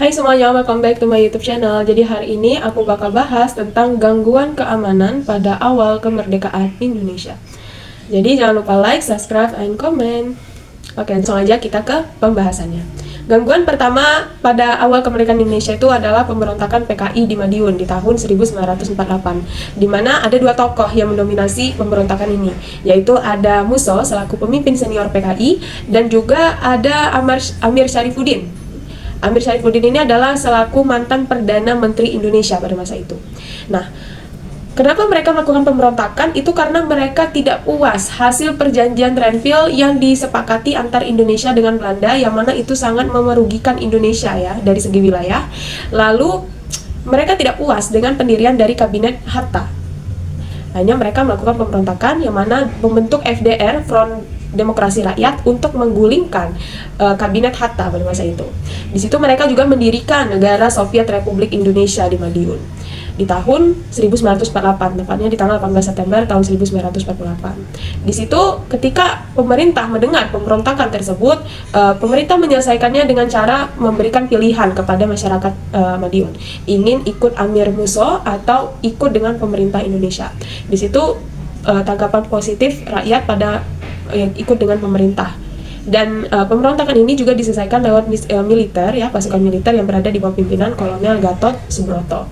Hai semuanya, welcome back to my YouTube channel. Jadi hari ini aku bakal bahas tentang gangguan keamanan pada awal kemerdekaan Indonesia. Jadi jangan lupa like, subscribe, and comment. Oke, langsung aja kita ke pembahasannya. Gangguan pertama pada awal kemerdekaan Indonesia itu adalah pemberontakan PKI di Madiun di tahun 1948, di mana ada dua tokoh yang mendominasi pemberontakan ini, yaitu ada Musso selaku pemimpin senior PKI dan juga ada Amir Syarifuddin. Amir Syarifuddin ini adalah selaku mantan Perdana Menteri Indonesia pada masa itu. Nah, kenapa mereka melakukan pemberontakan? Itu karena mereka tidak puas hasil perjanjian Renville yang disepakati antar Indonesia dengan Belanda, yang mana itu sangat merugikan Indonesia ya dari segi wilayah. Lalu mereka tidak puas dengan pendirian dari Kabinet Hatta. Akhirnya mereka melakukan pemberontakan yang mana membentuk FDR, Front Demokrasi Rakyat, untuk menggulingkan Kabinet Hatta pada masa itu. Di situ mereka juga mendirikan negara Soviet Republik Indonesia di Madiun di tahun 1948, tepatnya di tanggal 18 September tahun 1948. Di situ ketika pemerintah mendengar pemberontakan tersebut, pemerintah menyelesaikannya dengan cara memberikan pilihan kepada masyarakat Madiun, ingin ikut Amir Musso atau ikut dengan pemerintah Indonesia. Di situ tanggapan positif rakyat pada yang ikut dengan pemerintah. Dan pemberontakan ini juga diselesaikan lewat militer ya, pasukan militer yang berada di bawah pimpinan Kolonel Gatot Subroto.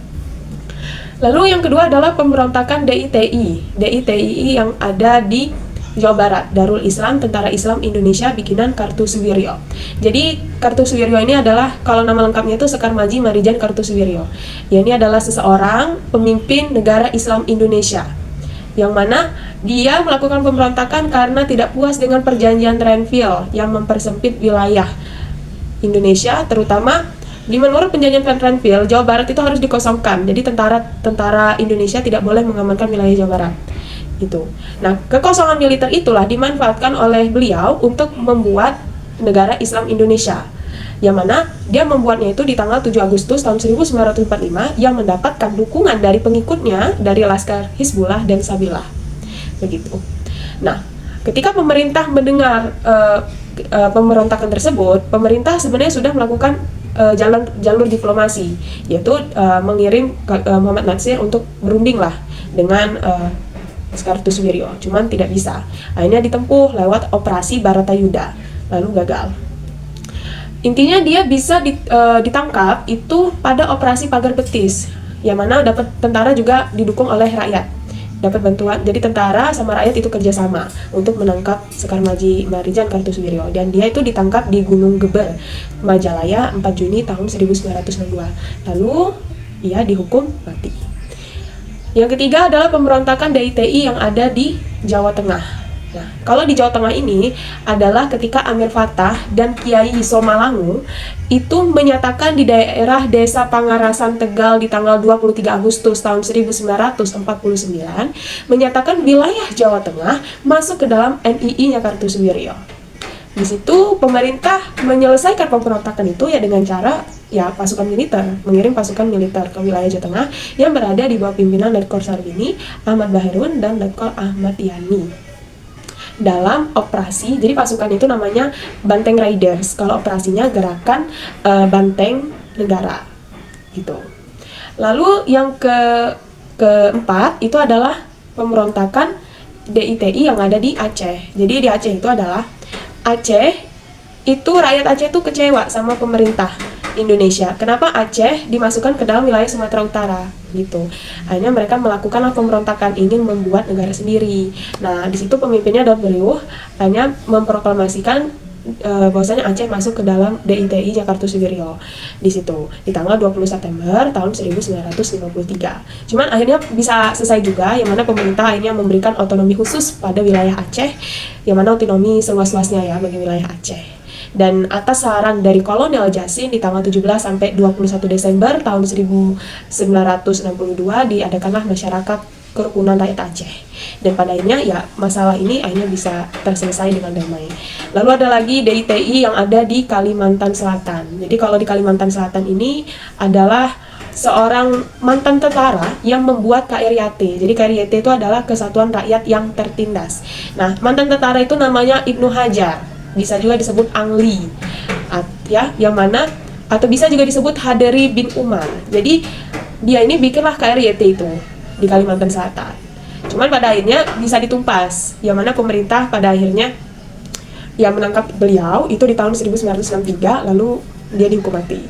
Lalu yang kedua adalah pemberontakan DITI yang ada di Jawa Barat, Darul Islam Tentara Islam Indonesia bikinan Kartosuwiryo. Jadi Kartosuwiryo ini adalah, kalau nama lengkapnya itu Sekar Maji Marijan Kartosuwiryo. Ya, ini adalah seseorang pemimpin negara Islam Indonesia, yang mana dia melakukan pemberontakan karena tidak puas dengan perjanjian Renville yang mempersempit wilayah Indonesia, terutama di menurut perjanjian Renville, Jawa Barat itu harus dikosongkan. Jadi tentara Indonesia tidak boleh mengamankan wilayah Jawa Barat. Gitu. Nah, kekosongan militer itulah dimanfaatkan oleh beliau untuk membuat negara Islam Indonesia, yang mana dia membuatnya itu di tanggal 7 Agustus tahun 1945 yang mendapatkan dukungan dari pengikutnya dari Laskar Hizbullah dan Sabilah. Begitu. Nah, ketika pemerintah mendengar pemberontakan tersebut, pemerintah sebenarnya sudah melakukan jalur diplomasi, yaitu mengirim Muhammad Natsir untuk berunding lah dengan Kartosuwiryo, cuman tidak bisa. Akhirnya ditempuh lewat operasi Baratayuda, lalu gagal. Intinya dia bisa ditangkap itu pada operasi Pagar Betis, yang mana dapat tentara juga didukung oleh rakyat, dapat bantuan. Jadi tentara sama rakyat itu kerjasama untuk menangkap Sekar Maji Marijan Kartosuwiryo, dan dia itu ditangkap di Gunung Geber, Majalaya 4 Juni tahun 1962. Lalu ia dihukum mati. Yang ketiga adalah pemberontakan DITI yang ada di Jawa Tengah. Nah, kalau di Jawa Tengah ini adalah ketika Amir Fattah dan Kiai Somalangu itu menyatakan di daerah Desa Pangarasan Tegal di tanggal 23 Agustus tahun 1949 menyatakan wilayah Jawa Tengah masuk ke dalam NII-nya Kartosuwiryo. Di situ pemerintah menyelesaikan pemberontakan itu ya dengan cara ya pasukan militer, mengirim pasukan militer ke wilayah Jawa Tengah yang berada di bawah pimpinan Letkol Sarbini, Ahmad Bahrun, dan Letkol Ahmad Yani. Dalam operasi, jadi pasukan itu namanya Banteng Riders, kalau operasinya gerakan Banteng Negara gitu. Lalu yang keempat itu adalah pemberontakan DITI yang ada di Aceh. Jadi di Aceh itu adalah rakyat Aceh itu kecewa sama pemerintah Indonesia. Kenapa Aceh dimasukkan ke dalam wilayah Sumatera Utara gitu. Akhirnya mereka melakukan pemberontakan, ingin membuat negara sendiri. Nah, di situ pemimpinnya Daud Beriuh hanya memproklamasikan bahwasanya Aceh masuk ke dalam DITI Kartosuwiryo di situ di tanggal 20 September tahun 1953. Cuman akhirnya bisa selesai juga, yang mana pemerintah akhirnya memberikan otonomi khusus pada wilayah Aceh, yang mana otonomi seluas-luasnya ya bagi wilayah Aceh. Dan atas saran dari Kolonel Jassin di tanggal 17 sampai 21 Desember tahun 1962 diadakanlah masyarakat kerukunan rakyat Aceh. Dan pada akhirnya ya masalah ini akhirnya bisa terselesai dengan damai. Lalu ada lagi DITI yang ada di Kalimantan Selatan. Jadi kalau di Kalimantan Selatan ini adalah seorang mantan tentara yang membuat KRYT. Jadi KRYT itu adalah Kesatuan Rakyat yang Tertindas. Nah, mantan tentara itu namanya Ibnu Hajar, bisa juga disebut Angli, ya, yang mana atau bisa juga disebut Haderi bin Umar. Jadi dia ini bikinlah KRYT itu di Kalimantan Selatan. Cuman pada akhirnya bisa ditumpas, yang mana pemerintah pada akhirnya yang menangkap beliau itu di tahun 1963, lalu dia dihukum mati.